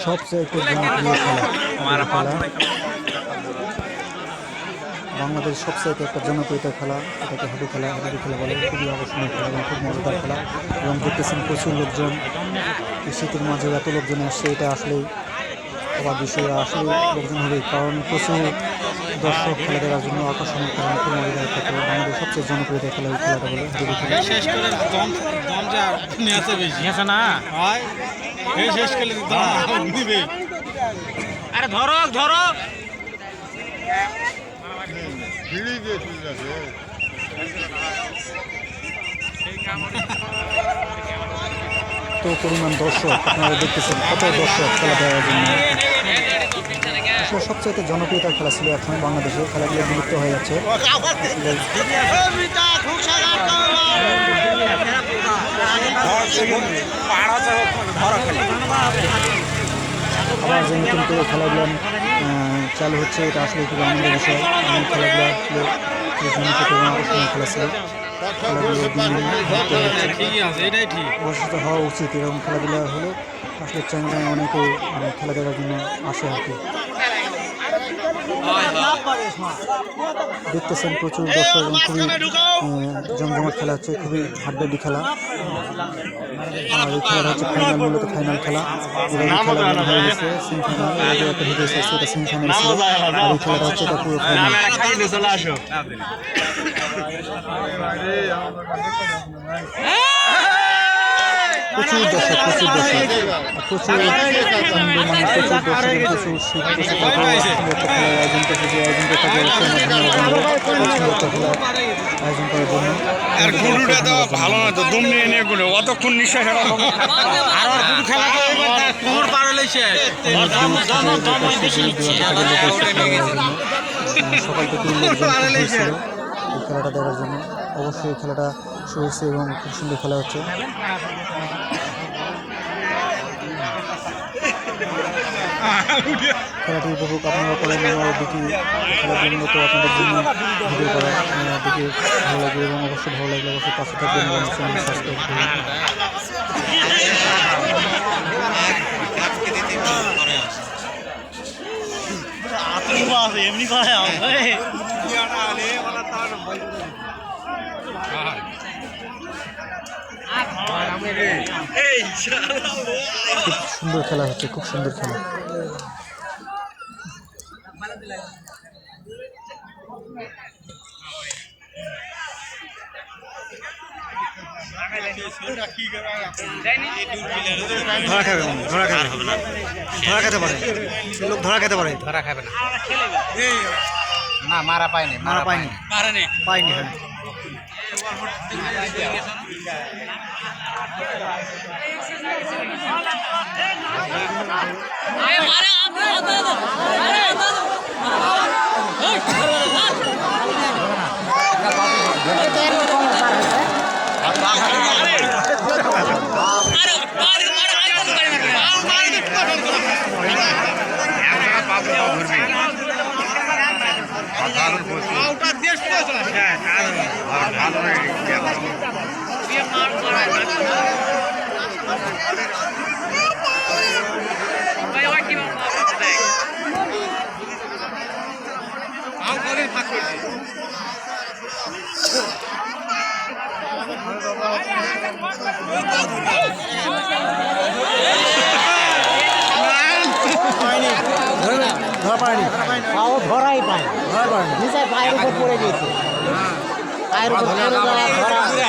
সবচেয়ে জনপ্রিয় খেলা বাংলাদেশ সবচেয়ে একটা জনপ্রিয় খেলা, এটাকে হাডু খেলা বলে। খুবই আকর্ষণীয় খেলা এবং খুব মজাদার খেলা এবং দেখতেছেন প্রচুর লোকজন। শীতের মাঝে এত লোকজন আসছে, এটা আসলেই অবাক বিষয়। আসলে লোকজন হবেই, কারণ প্রচুর দর্শক খেলা দেখার জন্য আকর্ষণীয় খেলা, খুব মজাদার একটা খেলা। বাংলাদেশ সবচেয়ে জনপ্রিয় খেলা এই খেলাটা বলে হাডু খেলা। আরে ধরো ধরো তো পরিমাণ দর্শক আপনারা দেখতেছেন, কত দর্শক খেলা দেওয়ার জন্য। আসলে সবচেয়ে জনপ্রিয়তার খেলা ছিল একসময় বাংলাদেশে, খেলাগুলো বিলুপ্ত হয়ে যাচ্ছে। আবার যে নতুন করে খেলাগুলো চালু হচ্ছে, এটা আসলে খুব আনন্দের বিষয়। খেলাগুলো আসলে জনপ্রিয় এবং আকর্ষণীয় খেলা ছিল। খেলাগুলো অবস্থিত হওয়া উচিত, এরকম খেলাধুলা হলে আসলে চ্যাংরায় অনেকে খেলা দেখার জন্য আসে আর কি। দেখতেছেন প্রচুর দর্শক এবং খুবই জমজমাট খেলা হচ্ছে, খুবই হাড্ডাহাড্ডি খেলা। আর এই খেলাটা হচ্ছে ফাইনাল, মূলত ফাইনাল খেলা। খেলা হয়ে গেছে সেমিফাইনাল, একটা হয়ে গেছে সেটা সেমিফাইনাল ছিল। আর এই খেলাটা হচ্ছে এটা পুরো ফাইনাল। প্রচুর দর্শক প্রচুর দর্শক প্রচুর হিন্দু মানুষ, প্রচুর দর্শক, প্রচুর শীত, প্রচুর খেলার আয়োজন করছে। যে আয়োজন করতে খেলার আয়োজন করার জন্য ভালো না তো দম নিয়ে নিয়ে গুলো অতক্ষণ নিঃশ্বাস সকাল থেকে হয়েছিল এই খেলাটা দেখার জন্য। অবশ্যই এই খেলাটা শুরু হয়েছে এবং খুব সুন্দর খেলা হচ্ছে। খেলাটি উপভোগ আপনারা করেন, আমার দেখি খেলাটি মূলত আপনাদের জন্য ভিডিও করা দেখে ভালো লাগে এবং অবশ্যই ভালো লাগলে অবশ্যই পাশে থাকবেন এবং চ্যানেল সাবস্ক্রাইব করবেন। এমনি করে খুব সুন্দর খেলা হচ্ছে, খুব সুন্দর খেলা। ধরা খাবে ধরা খেতে পারে, লোক ধরা খেতে পারে, ধরা খাবে না, না মারা পায়নি, মারা পায়নি, পায়নি। ধরাই পায়, নিচে পায়ের উপর পড়ে গেছে, পায়ের উপর